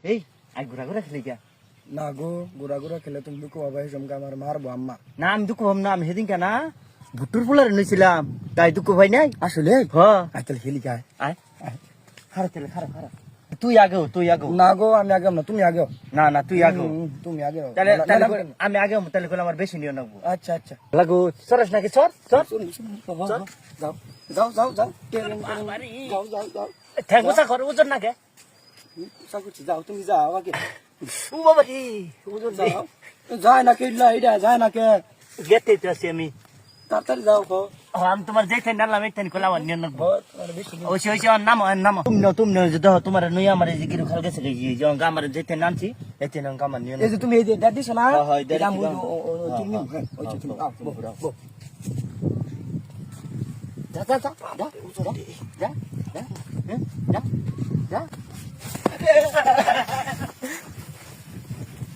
এই আই ঘুরা ঘুরা খেলি গা না গো গুড়া গুড়া খেলে তুমি দুঃখ হবে জমকে আমার মারবো আম্মা। না আমি দুঃখ ভাব না আমি সেদিন কেনা ভুট্টুর পোলার নিয়েছিলাম তাই দুঃখ ভাই নাই আসলে হ আচ্ছা খেলি গায় আয় খারাপ চলে খারাপ তুই আগেও না গো আমি আগে না তুমি আগে না না তুই আগেও তুমি আগে তাহলে আমি আগেও তাহলে করে আমার বেশি নিয়ে নেবো আচ্ছা আচ্ছা লাগু সরস নাকি সর সর যাও যাও যাও যাও যাও যাও যাও ঠেঙ্গুসা কর ওজন নাকি যাও তুমি যাও আগে ও বাবা রে ওজন যাও যায় না কে এটা যায় না কে গেতে তো আছি আমি তাড়াতাড়ি যাও গো আমি তোমার যেতে নালাম এইখানে কোলা নিয়ে নেবো বেশি ওইসে ওইসে নাম তুমি যদি তোমার নই আমার এই যে গিরু খাল গেছে গেছি যে আমার যেতে নামছি এতে নাম আমার নিয়ে এই যে তুমি এই যে দাদি শোনা হয় এটা আমি ওই তুমি যা যা যা যা যা যা যা যা